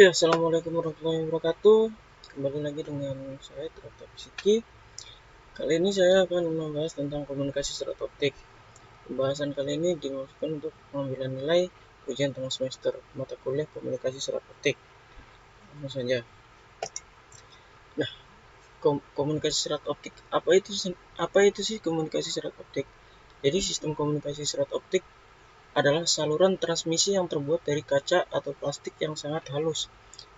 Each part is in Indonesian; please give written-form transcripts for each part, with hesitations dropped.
Ya, assalamualaikum warahmatullahi wabarakatuh. Kembali lagi dengan saya Tirta Psiki. Kali ini saya akan membahas tentang komunikasi serat optik. Pembahasan kali ini dimaksudkan untuk pengambilan nilai ujian tengah semester mata kuliah komunikasi serat optik. Langsung saja. Nah, komunikasi serat optik apa itu sih komunikasi serat optik? Jadi sistem komunikasi serat optik adalah saluran transmisi yang terbuat dari kaca atau plastik yang sangat halus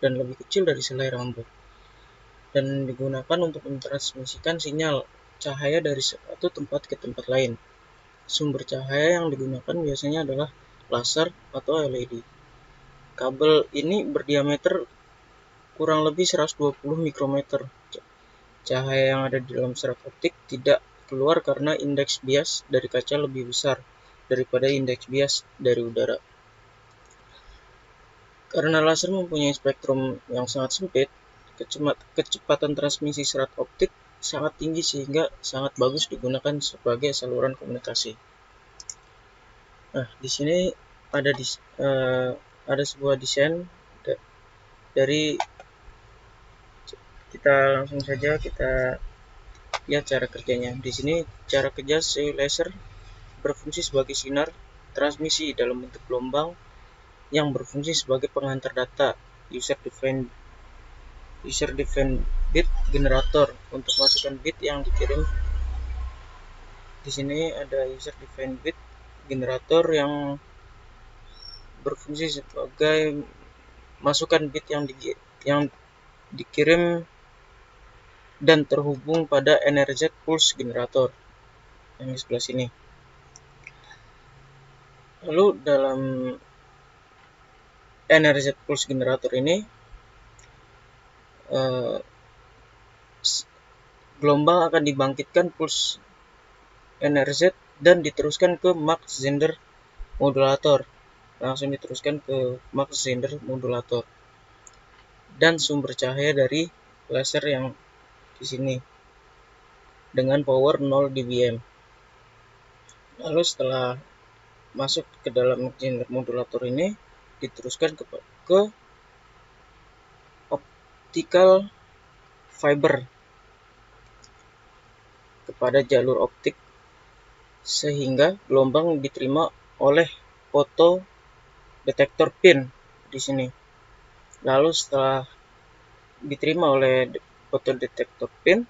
dan lebih kecil dari selai rambut, dan digunakan untuk mentransmisikan sinyal cahaya dari satu tempat ke tempat lain. Sumber cahaya yang digunakan biasanya adalah laser atau LED. Kabel ini berdiameter kurang lebih 120 mikrometer. Cahaya yang ada di dalam serat optik tidak keluar karena indeks bias dari kaca lebih besar daripada indeks bias dari udara. Karena laser mempunyai spektrum yang sangat sempit, kecepatan transmisi serat optik sangat tinggi sehingga sangat bagus digunakan sebagai saluran komunikasi. Nah, di sini ada sebuah desain dari kita langsung saja kita lihat cara kerjanya. Di sini cara kerja si laser berfungsi sebagai sinar transmisi dalam bentuk gelombang yang berfungsi sebagai pengantar data user defined bit generator untuk masukkan bit yang dikirim. Di sini ada user defined bit generator yang berfungsi sebagai masukkan bit yang dikirim dan terhubung pada NRZ pulse generator yang di sebelah sini. Lalu dalam NRZ pulse generator ini gelombang akan dibangkitkan pulse NRZ dan diteruskan ke Mach Zehnder modulator. Langsung diteruskan ke Mach Zehnder modulator. Dan sumber cahaya dari laser yang di sini dengan power 0 dBm. Lalu setelah masuk ke dalam Mach Zehnder modulator ini diteruskan ke optical fiber kepada jalur optik sehingga gelombang diterima oleh fotodetektor pin di sini. Lalu setelah diterima oleh fotodetektor pin,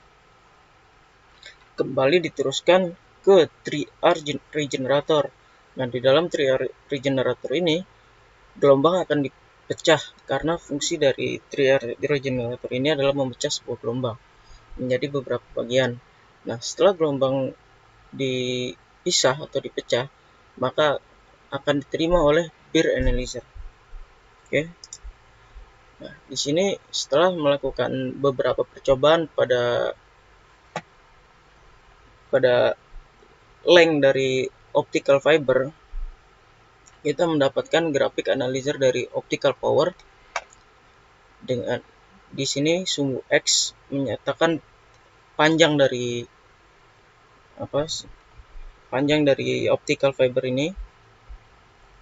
kembali diteruskan ke 3R regenerator. Nah, di dalam 3R regenerator ini gelombang akan dipecah karena fungsi dari 3R regenerator ini adalah memecah sebuah gelombang menjadi beberapa bagian. Nah, setelah gelombang dipisah atau dipecah, maka akan diterima oleh peer analyzer. Oke. Nah, di sini setelah melakukan beberapa percobaan pada length dari optical fiber, kita mendapatkan grafik analyzer dari optical power. Dengan di sini sumbu X menyatakan panjang dari optical fiber ini,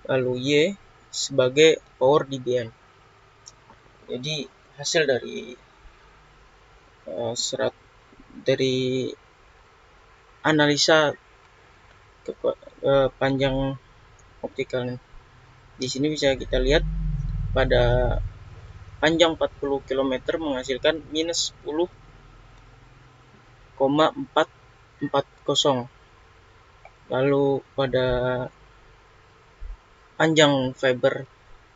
lalu Y sebagai power dBm. Jadi hasil dari analisa panjang optikal. Di sini bisa kita lihat pada panjang 40 km menghasilkan minus 10,440. Lalu pada panjang fiber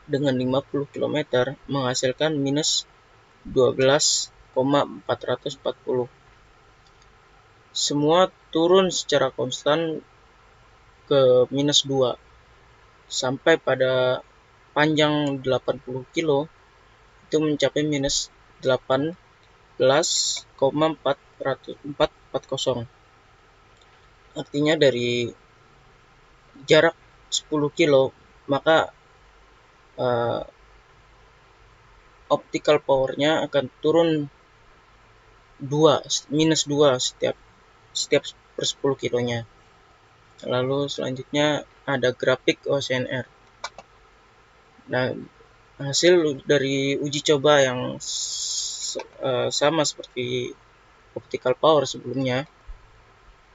dengan 50 km menghasilkan minus 12,440. Semua turun secara konstan ke minus 2 sampai pada panjang 80 kilo itu mencapai minus 18,440. Artinya dari jarak 10 kilo maka optical powernya akan turun minus 2 setiap per 10 kilonya. Lalu selanjutnya ada grafik OCNR. Nah, hasil dari uji coba yang sama seperti optical power sebelumnya.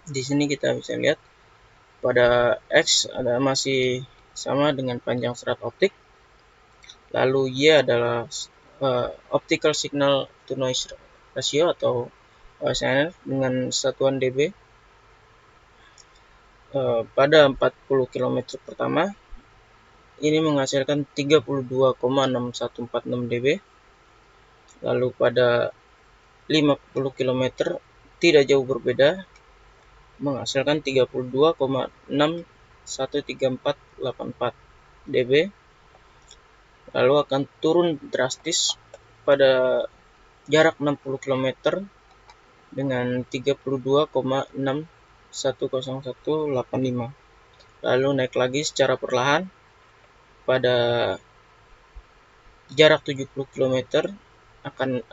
Di sini kita bisa lihat pada X ada masih sama dengan panjang serat optik, lalu Y adalah optical signal to noise ratio atau OSNR dengan satuan dB. Pada 40 km pertama ini menghasilkan 32,6146 dB, lalu pada 50 km tidak jauh berbeda, menghasilkan 32,613484 dB, lalu akan turun drastis pada jarak 60 km dengan 32,610185, lalu naik lagi secara perlahan pada jarak 70 km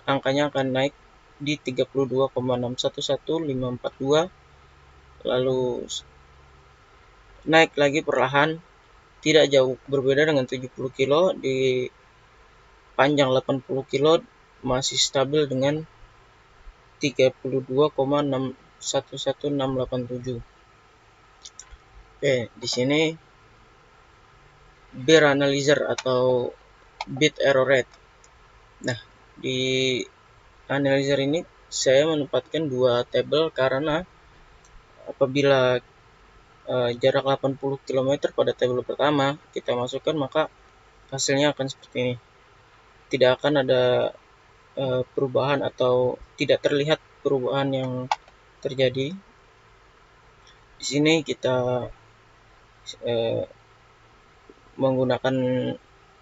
angkanya akan naik di 32,611542, lalu naik lagi perlahan tidak jauh berbeda dengan 70 kilo, di panjang 80 kilo masih stabil dengan 32,611687. Oke, di sini Beer analyzer atau bit error rate. Nah, di analyzer ini saya menempatkan dua tabel karena apabila jarak 80 km pada tabel pertama kita masukkan, maka hasilnya akan seperti ini. Tidak akan ada perubahan atau tidak terlihat perubahan yang terjadi. Di sini kita menggunakan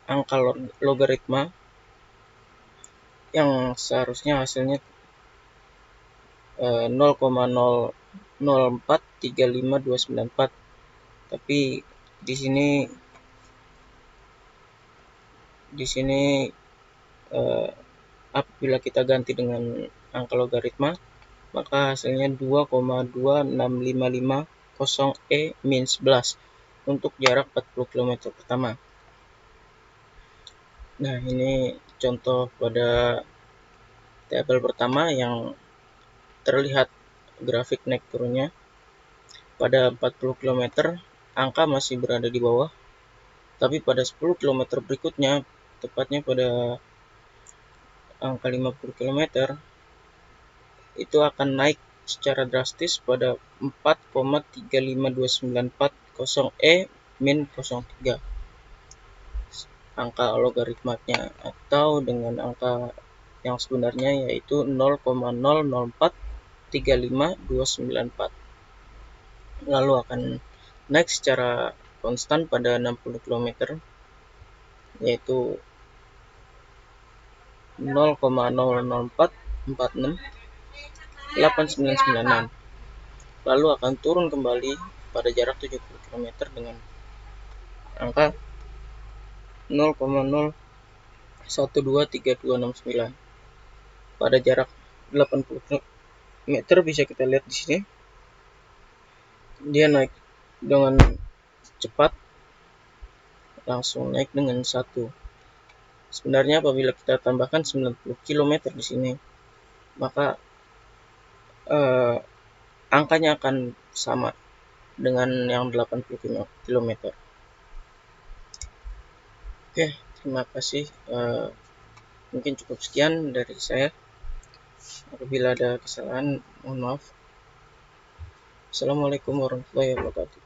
angka logaritma yang seharusnya hasilnya 0,00435294, tapi di sini apabila kita ganti dengan angka logaritma maka hasilnya 2,26550 E-11 untuk jarak 40 km pertama. Nah, ini contoh pada tabel pertama yang terlihat grafik naik turunnya. Pada 40 km angka masih berada di bawah, tapi pada 10 km berikutnya, tepatnya pada angka 50 km, itu akan naik secara drastis pada 4,352940E-03. Angka logaritmanya atau dengan angka yang sebenarnya yaitu 0,00435294, lalu akan naik secara konstan pada 60 km yaitu 0,0044689996, lalu akan turun kembali pada jarak 70 km dengan angka 0,01232269. Pada jarak 80 km bisa kita lihat di sini dia naik dengan cepat, langsung naik dengan 1. Sebenarnya apabila kita tambahkan 90 km di sini, maka angkanya akan sama dengan yang 80 km. Oke, terima kasih. Mungkin cukup sekian dari saya. Apabila ada kesalahan, mohon maaf. Assalamualaikum warahmatullahi wabarakatuh.